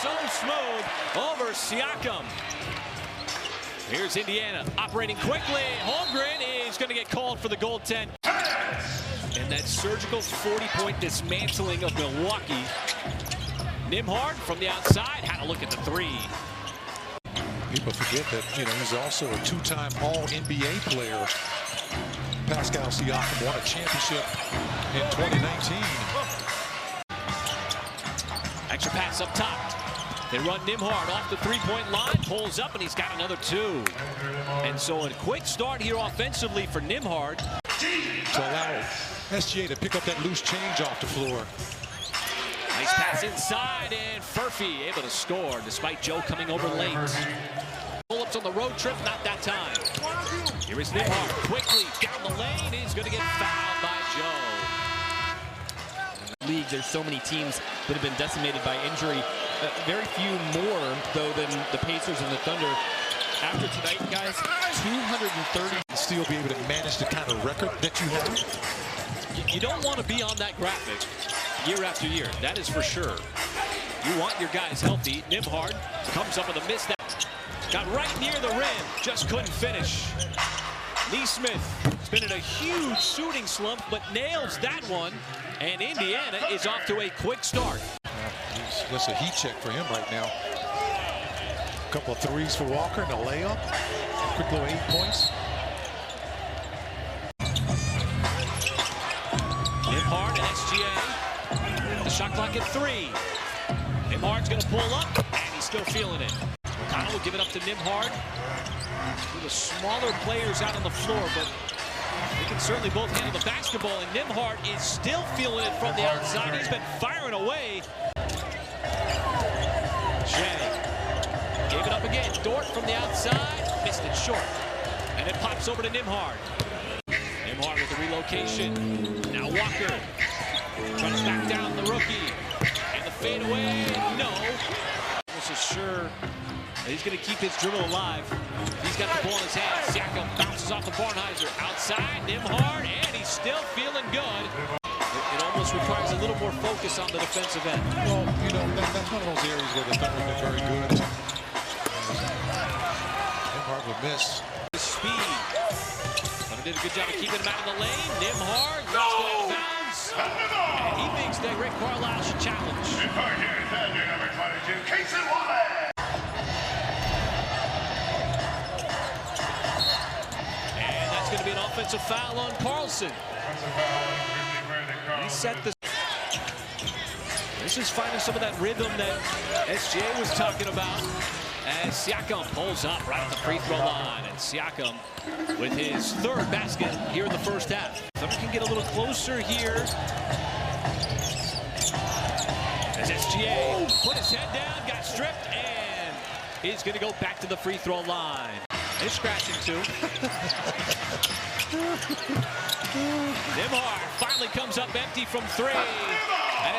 so smooth over Siakam. Here's Indiana operating quickly. Holmgren is going to get called for the goaltend. And that surgical 40-point dismantling of Milwaukee. Nembhard from the outside had a look at the three. People forget that, he's also a two-time All-NBA player. Pascal Siakam won a championship in 2019. Extra pass up top. They run Nembhard off the three-point line, pulls up, and he's got another two. And so a quick start here offensively for Nembhard. To allow SGA to pick up that loose change off the floor. Nice pass inside, and Furphy able to score despite Joe coming over late. Pullups on the road trip, not that time. Here is Nembhard quickly down the lane. He's going to get fouled by Joe. League, there's so many teams that have been decimated by injury. Very few more, though, than the Pacers and the Thunder. After tonight, guys, 230. Still be able to manage the kind of record that you have. You don't want to be on that graphic year after year. That is for sure. You want your guys healthy. Nembhard comes up with a miss. Got right near the rim. Just couldn't finish. Nesmith has been in a huge shooting slump, but nails that one. And Indiana is off to a quick start. That's a heat check for him right now. A couple of threes for Walker and a layup. Quick little 8 points. Nembhard and SGA. The shot clock at 3. Nembhard's going to pull up, and he's still feeling it. McConnell will give it up to Nembhard. The smaller players out on the floor, but they can certainly both handle the basketball, and Nembhard is still feeling it from the outside. He's been firing away. Jay gave it up again. Dort from the outside, missed it short. And it pops over to Nembhard. Nembhard with the relocation. Now Walker trying to back down the rookie. And the fadeaway, no. This is sure he's going to keep his dribble alive. He's got the ball in his hand. Siakam bounces off the Barnheiser. Outside, Nembhard, and he's still feeling good. It almost requires a little more focus on the defensive end. Well, that's one of those areas where the Thunder have been very good. Nembhard will miss. Speed. Thunder did a good job of keeping him out of the lane. Nembhard goes out of bounds. And he thinks that Rick Carlisle should challenge. Here's Thunder number 22, K.Lane. Going to be an offensive foul on Carlson. He set this. This is finding some of that rhythm that SGA was talking about as Siakam pulls up right at the free throw line. And Siakam with his third basket here in the first half. Thunder can get a little closer here. As SGA put his head down, got stripped, and he's going to go back to the free throw line. He's scratching too. Nembhard finally comes up empty from 3. And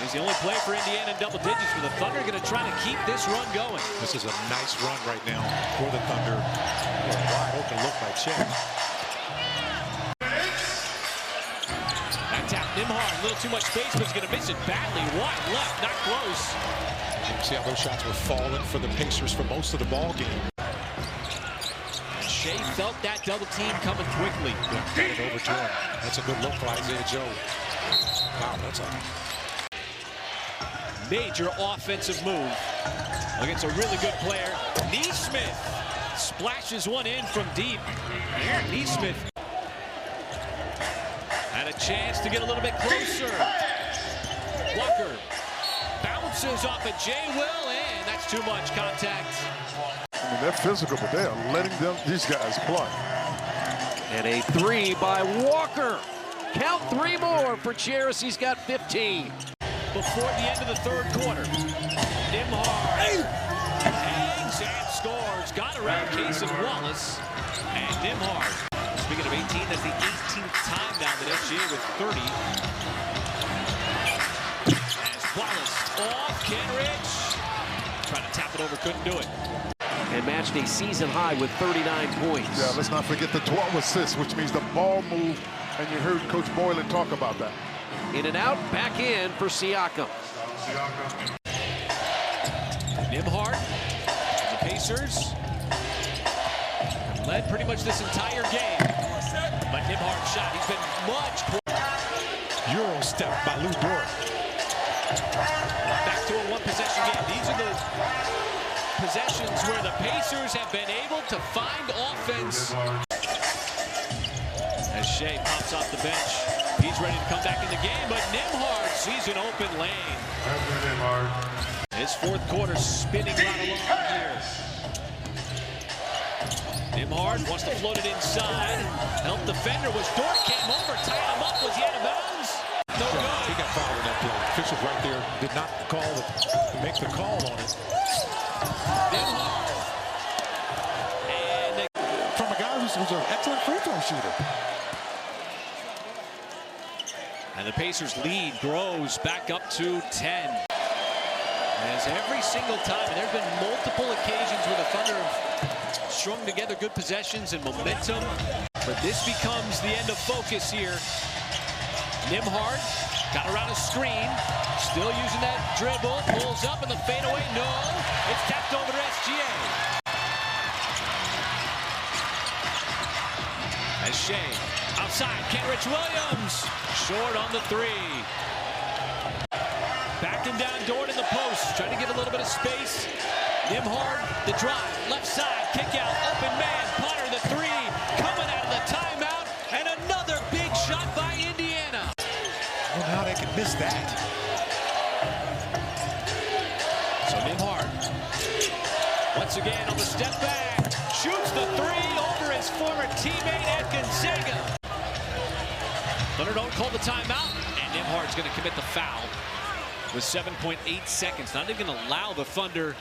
he's the only player for Indiana in double digits, for the Thunder going to try to keep this run going. This is a nice run right now for the Thunder. Wide open look by Chet. Back tap Nembhard, a little too much space, but he's going to miss it badly. Wide left, not close. You can see how those shots were falling for the Pacers for most of the ball game. Shea felt that double team coming quickly. Got it over to him. That's a good look for Isaiah Joe. Wow, that's a major offensive move against a really good player. Nesmith splashes one in from deep. Nesmith had a chance to get a little bit closer. Walker bounces off of Jay Will, and that's too much contact. I mean, they're physical, but they are letting these guys play. And a 3 by Walker. Count 3 more for Cheris. He's got 15. Before the end of the third quarter, Nembhard hangs and scores. Got around Case and Wallace. And Nembhard, speaking of 18, that's the 18th time now that SGA with 30. As Wallace off Kenrich. Trying to tap it over, couldn't do it. And matched a season high with 39 points. Yeah, let's not forget the 12 assists, which means the ball move, and you heard Coach Boylan talk about that. In and out, back in for Siakam. Nembhard, the Pacers, led pretty much this entire game. But Nembhard's shot, he's been much Euro step by Lou Dort. back to a one-possession game. These are the possessions where the Pacers have been able to find offense. As Shea pops off the bench, he's ready to come back in the game, but Nembhard sees an open lane. His fourth quarter spinning right along here. Nembhard wants to float it inside. Help defender was Dort, came over, tied him up. Was he out of bounds? No good. He got fouled in that play. Officials right there did not make the call on it. Nembhard. And From a guy who's an excellent free throw shooter. And the Pacers lead grows back up to 10. As every single time, and there have been multiple occasions where the Thunder have strung together good possessions and momentum, but this becomes the end of focus here. Nembhard got around a screen, still using that dribble, pulls up in the fadeaway, no, it's tapped over to SGA. As Shea outside, Kenrich Williams, short on the three. Backing down Dort in the post, trying to get a little bit of space. Nembhard, the drive, left side, kick out, open man, Potter the three, coming out of the timeout, and another big shot by Indiana. I don't know how they can miss that. So Nembhard, once again on the step back, shoots the three over his former teammate at Gonzaga. Thunder don't call the timeout, and Nembhard's going to commit the foul with 7.8 seconds. Not even going to allow the Thunder